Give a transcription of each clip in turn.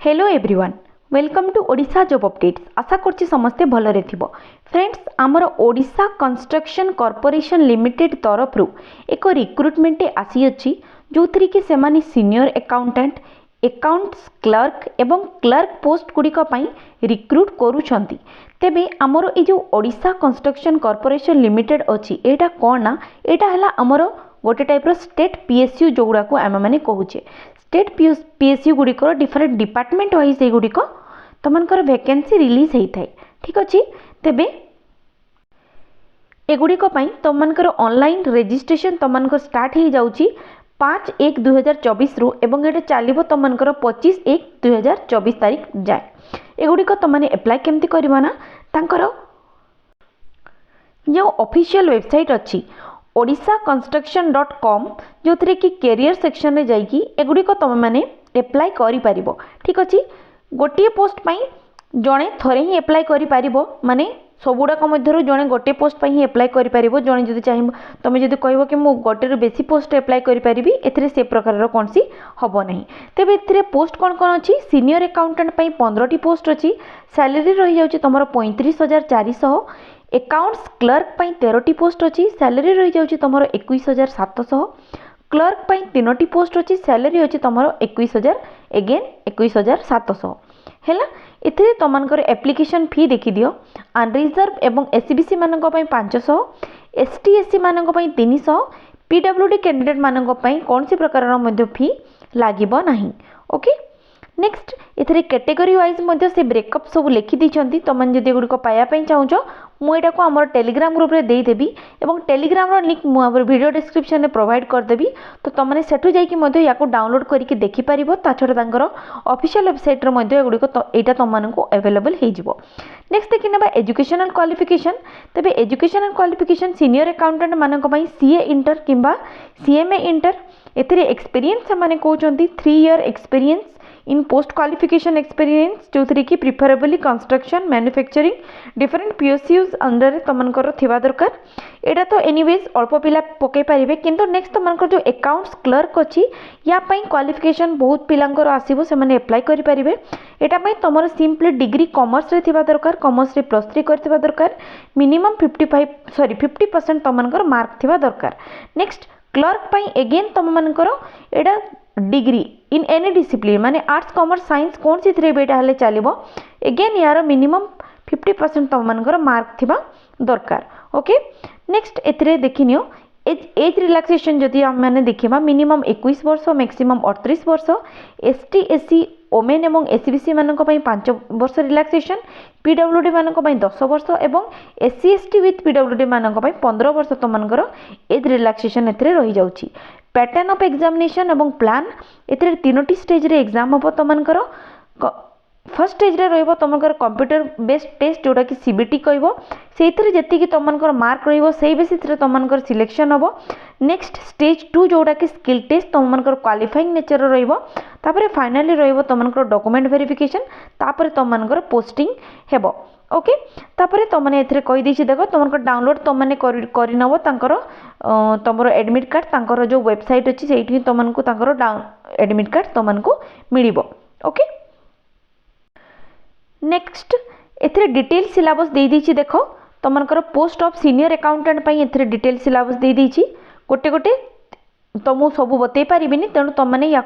Hello everyone welcome to Odisha job updates. आशा करछि समस्ते भलरे थिबो। फ्रेंड्स आमर ओडिशा कंस्ट्रक्शन कॉर्पोरेशन लिमिटेड तरफ एक रिक्रुटमेंट आसी अछि जो थी कि सेमानी सीनियर अकाउंटेंट अकाउंट्स क्लर्क एवं क्लर्क पोस्ट गुड़िक रिक्रुट करुछंती। तेबे आमर ए जो ओडिशा कंस्ट्रक्शन कॉर्पोरेशन लिमिटेड अछि एटा कोन ना एटा हला आमर गोटे टाइप रो स्टेट पीएसयू जोगुड़ा को आम मैंने कहूचे स्टेट पीएसयू गुड़िकर डिफरेंट डिपार्टमेंट वाइज ये गुड़िक तुमकर वैकेंसी रिलीज होता है। ठीक अच्छे तेबे एगुड़िक तुमकर ऑनलाइन रजिस्ट्रेशन तुमको स्टार्ट हो जाऊँगी 5/1/2024 रु एवं ये चलो तुमकर 25/1/2024 तारीख जाए। एगुड़िक तुमने एप्लाय केमती करना तांकर जो ऑफिशियल वेबसाइट अच्छी odishaconstruction.com जो थी कि कैरियर सेक्शन में जाइए एगुड़िक तुम मैंने एप्लाय कर। ठीक अच्छे गोटे पोस्ट जड़े थरे ही एप्लाय कर माने सबुड़ाक मध्य जड़े गोटे पोस्ट ही एप्लाय कर जड़े जदि चाह तुम जब कह कि मुझे गोटे बेसी पोस्ट एप्लाय करी से प्रकार कौन सी हम ना। तेज ए पोस्ट कौन कौन अच्छी सीनियर अकाउंटेंट 15टी पोस्ट अच्छी सैलरी रही जाऊँगी तुम 35,400। अकाउंट्स क्लर्क 13टी पोस्ट अच्छी सैलरी रही जाऊँगी तुम 21,700। क्लर्क 3टी पोस्ट अच्छी सैलरी अच्छी तुम 21,000 एगेन 21,700 है। इथे तुमकर एप्लिकेशन फी देखी दियो अनरिजर्व एवं एससीबीसी मानक 500 एसटी एससी मानक 300 पीडब्ल्यूडी कैंडिडेट मानक कौन सी प्रकार फी लागिबो नहीं। ओके नेक्स्ट इथे कैटेगरी वाइज से ब्रेकअप सब लिखी दी तुम जब गुड़िक पायापाई चाहूँ मुझे आम टेलीग्राम ग्रुप में देदेवी और टेलीग्राम लिंक मुझे वीडियो डिस्क्रिप्शन में प्रोवाइड करदेवी तो तुमने सेठू जाकि या डाउनलोड करके देखिपार ता छड़ा ऑफिशियल वेबसाइट गुड़िक यहाँ तुमको अवेलेबल हो। नेक्स्ट देखी ना एजुकेशनल क्वालिफिकेशन। तेज एजुकेशनल क्वालिफिकेशन सीनियर अकाउंटेंट मानक सीए इंटर किंबा सीएमए इंटर एथिरे एक्सपीरियंस से कहते 3 year experience in post qualification experience जो थी कि preferably construction manufacturing different PSUs under तुमकर थिबा दरकार। एटा तो एनीवेज अल्प पिला पकई पारे किंतु नेक्स्ट तुमकर जो अकाउंट्स क्लर्क अच्छी या क्वालिफिकेशन बहुत पिलांकर आसीबो से माने अप्लाई करि पारिबे। एटा पई तुमर सिंपली डिग्री कॉमर्स रे थिबा दरकार कॉमर्स रे +3 करथिबा दरकार मिनिमम 50% तुमकर मार्क थिबा दरकार। नेक्स्ट क्लर्क पई अगेन तुम मानकर एटा डिग्री इन एनी डिसिप्लिन माने आर्ट्स कॉमर्स साइंस कौन सी थ्री बेटा हेले चलो एगेन यार मिनिमम 50% तुम मानकर मार्क थिबा दरकार। ओके नेक्स्ट एथरे देखिनियो एज रिलैक्सेशन जदि हम माने देखिबा मिनिमम 21 वर्ष मैक्सिमम 38 वर्ष एसटी एससी ओमेन एवं एससीबीसी मानक 5 वर्ष रिलैक्सेशन पीडब्ल्यूडी मानक 10 वर्ष एवं एससी एसटी विथ पीडब्ल्यूडी मानक 15 वर्ष तुमकर एज रिलैक्सेशन एथरे रही जाउची। पैटर्न ऑफ एग्जामिनेशन एवं प्लान एथरे 3टी स्टेज रे एग्जाम हम तुमकर फर्स्ट स्टेज रे रहिबो तुमकर कंप्यूटर बेस्ड टेस्ट जोटा कि सीबीटी कहबो सेइथरे जति तुमकर मार्क रहिबो सेई बेसिस रे तुमकर सिलेक्शन हबो। नेक्स्ट स्टेज 2 जोटा कि स्किल टेस्ट तुमकर क्वालिफाइंग नेचर रहिबो तापरे फाइनली रहिबो तुमकर डॉक्यूमेंट वेरिफिकेशन तापरे तुमकर पोस्टिंग हेबो। ओके तापरे तुमने एथरे कहि दिछि देखो तुमकर डाउनलोड तुमने करि नबो तांकर तुमरो एडमिट कार्ड तांकर जो वेबसाइट अछि सेइठी तुमनको तांकर एडमिट कार्ड तुमनको मिलिबो। ओके नेक्स्ट एथरे डिटेल सिलेबस दे दीची देखो तुमकर पोस्ट ऑफ सीनियर अकाउंटेंट पई एथरे डिटेल सिलेबस दे दीची गोटे गोटे तुमको सब बतई पारिबिनी तेणु तुमने या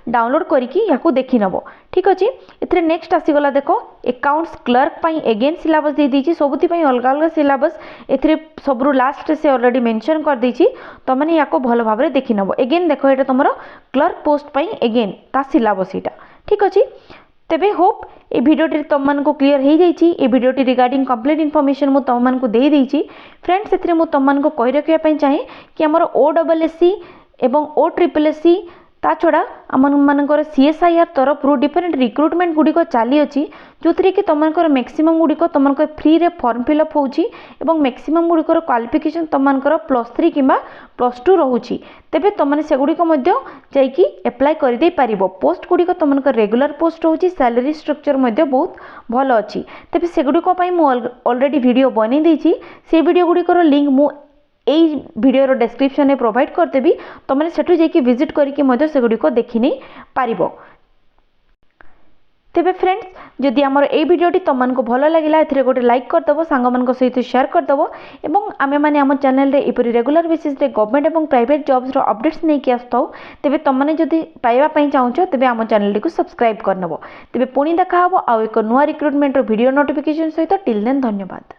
डाउनलोड करके या देखी नब। ठीक अच्छे इतने नेक्स्ट आसीगला देखो अकाउंट्स क्लर्क पई अगेन सिलेबस दे दीची सबुति पई अलग अलग सिलेबस एथरे सबरु लास्ट से ऑलरेडी मेंशन कर दीची तुमने या भल भाव में देखी नब। अगेन देखो ये तुम क्लर्क पोस्ट पई अगेन ता सिलेबस यहाँ। ठीक अच्छे तेबे होप ए भिडियोटी तुमको क्लीयर हो जाइए। ए भिडियोटी रिगार्डिंग कंप्लीट इनफॉरमेशन मु तुमको दे देइछि। फ्रेंड्स एथरे मु तुमको कहि रखिया चाहे कि हमर ओडब्ल्यूएससी एवं OSSC ता छड़ा आमर सीएसआईआर तरफ डिफरेंट रिक्रुटमेंट गुड़िक चली अच्छी जो थी कि तुमकर मैक्सिमम गुड़िक तुमको फ्री रे फॉर्म फिलअप होउची एवं मैक्सिमम गुड़िकर क्वालिफिकेशन तुमकर +3 किंबा +2 रोची। तेबे तुमने से गुड़िक मध्य जाइकी अप्लाई कर दे पारिबो। पोस्ट गुड़िक तुमकर रेगुलर पोस्ट होउची सैलरी स्ट्रक्चर मध्य बहुत भल अच्छी। तेबे से गुड़िक पई मु ऑलरेडी वीडियो बनै देइछि से वीडियो गुड़िकर लिंक मु यही वीडियो डिस्क्रिप्शन में प्रोवाइड करदेवी तुमने सेठू जाकि विजिट करके से गुड़िक देखि नहीं पारिबो। तेबे फ्रेंड्स जदि आमर ए भिडियोटी तुमको भल लगे ए गोटे लाइक करदेव सांग सहित शेयर करदेव और आमे मैंने आम चैनल रे एपरी रेगुलर बेसिस रे गवर्नमेंट और प्राइवेट जॉब्स रो अपडेट्स नहीं कि आसताऊ तेबे तुमने जदि पाइबा चाहूच तेबे आम चैनल को सब्सक्राइब करनब तेबे पुणी देखा आउ एक नुआ रिक्रुटमेंट वीडियो नोटिफिकेशन सहित टिल देन धन्यवाद।